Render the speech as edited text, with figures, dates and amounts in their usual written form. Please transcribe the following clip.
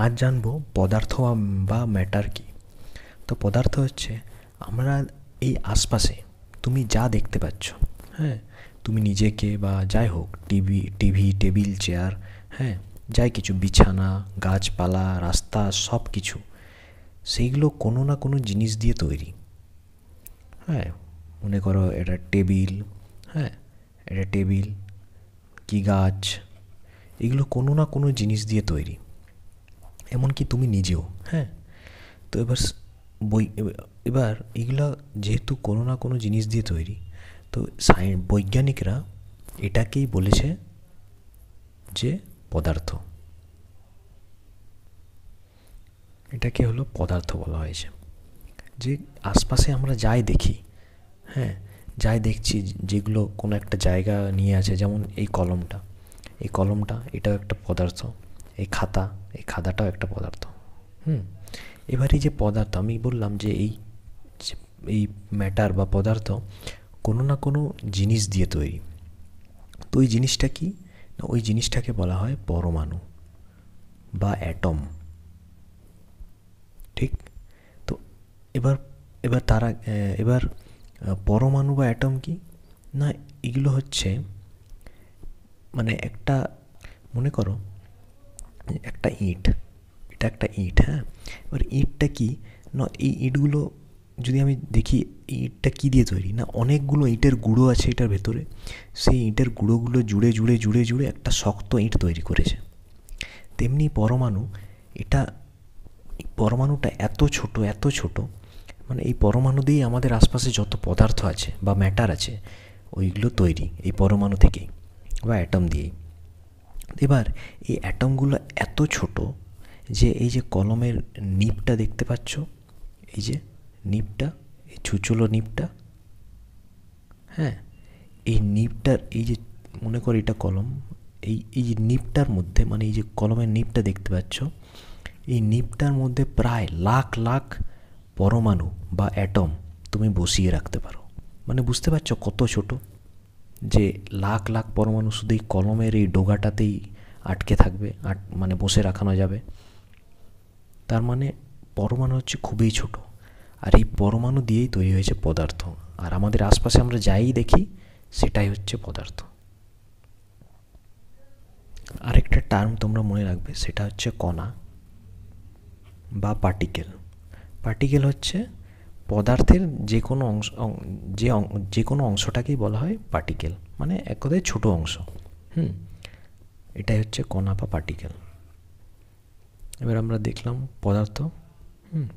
আজ জানবো পদার্থ বা ম্যাটার কি। তো পদার্থ হচ্ছে আমরা এই আশপাশে তুমি যা দেখতে পাচ্ছ, হ্যাঁ, তুমি নিজেকে বা যাই হোক, টিভি টেবিল চেয়ার, হ্যাঁ, যাই কিছু, বিছানা, গাছপালা, রাস্তা, সব কিছু, সেইগুলো কোনো না কোনো জিনিস দিয়ে তৈরি। হ্যাঁ, মনে করো এটা টেবিল, হ্যাঁ, এটা টেবিল কি গাছ, এগুলো কোনো না কোনো জিনিস দিয়ে তৈরি। এমনকি তুমি নিজেও। হ্যাঁ, তো বই এবার এগুলা যেহেতু কোনো না কোনো জিনিস দিয়ে তৈরি, তো বৈজ্ঞানিকরা এটাকেই বলেছে যে পদার্থ। এটাকে হলো পদার্থ বলা হয়েছে। যে আশপাশে আমরা যাই দেখি, হ্যাঁ, যাই দেখছি, যেগুলো কোনো একটা জায়গা নিয়ে আছে, যেমন এই কলমটা এটাও একটা পদার্থ। এই খাতাটাও একটা পদার্থ। হুম, এবার এই যে পদার্থ, আমি বললাম যে এই ম্যাটার বা পদার্থ কোনো না কোনো জিনিস দিয়ে তৈরি। তো ওই জিনিসটা কি না, ওই জিনিসটাকে বলা হয় পরমাণু বা অ্যাটম। ঠিক। তো এবার এবার তারা এবার পরমাণু বা অ্যাটম কি না, এগুলো হচ্ছে মানে একটা, মনে করো একটা ইট, এটা একটা ইট, হ্যাঁ। এবার ইটটা কি না, এই ইটগুলো যদি আমি দেখি, এই ইটটা কী দিয়ে তৈরি না, অনেকগুলো ইটের গুঁড়ো আছে এটার ভেতরে। সেই ইটের গুঁড়োগুলো জুড়ে জুড়ে জুড়ে জুড়ে একটা শক্ত ইট তৈরি করেছে। তেমনি পরমাণু, এটা, পরমাণুটা এত ছোট, এত ছোট, মানে এই পরমাণু দিয়েই আমাদের আশপাশে যত পদার্থ আছে বা ম্যাটার আছে, ওইগুলো তৈরি এই পরমাণু থেকেই বা অ্যাটম দিয়েই। এবার এই অ্যাটমগুলো এত ছোট যে এই যে কলমের নিবটা দেখতে পাচ্ছ, এই যে নিবটা, এই ছুচলো নিবটা, হ্যাঁ, এই নিবটার, এই যে মনে করি এটা কলম, এই যে নিবটার মধ্যে, মানে এই যে কলমের নিবটা দেখতে পাচ্ছ, এই নিবটার মধ্যে প্রায় লাখ লাখ পরমাণু বা অ্যাটম তুমি বসিয়ে রাখতে পারো। মানে বুঝতে পারছো কত ছোট, যে লাখ লাখ পরমাণু শুধু এই কলমের এই ডোগাটাতেই আটকে থাকবে, মানে বসে রাখানো যাবে। তার মানে পরমাণু হচ্ছে খুবই ছোট, আর এই পরমাণু দিয়েই তৈরি হয়েছে পদার্থ। আর আমাদের আশপাশে আমরা যাই দেখি সেটাই হচ্ছে পদার্থ। আরেকটা টার্ম তোমরা মনে রাখবে, সেটা হচ্ছে কণা বা পার্টিকেল। পার্টিকেল হচ্ছে পদার্থের যে কোনো অংশ, যে কোনো অংশটাকেই বলা হয় পার্টিকেল, মানে এক কথায় ছোটো অংশ। হুম, এটাই হচ্ছে কণা বা পার্টিকেল। এবার আমরা দেখলাম পদার্থ। হুম।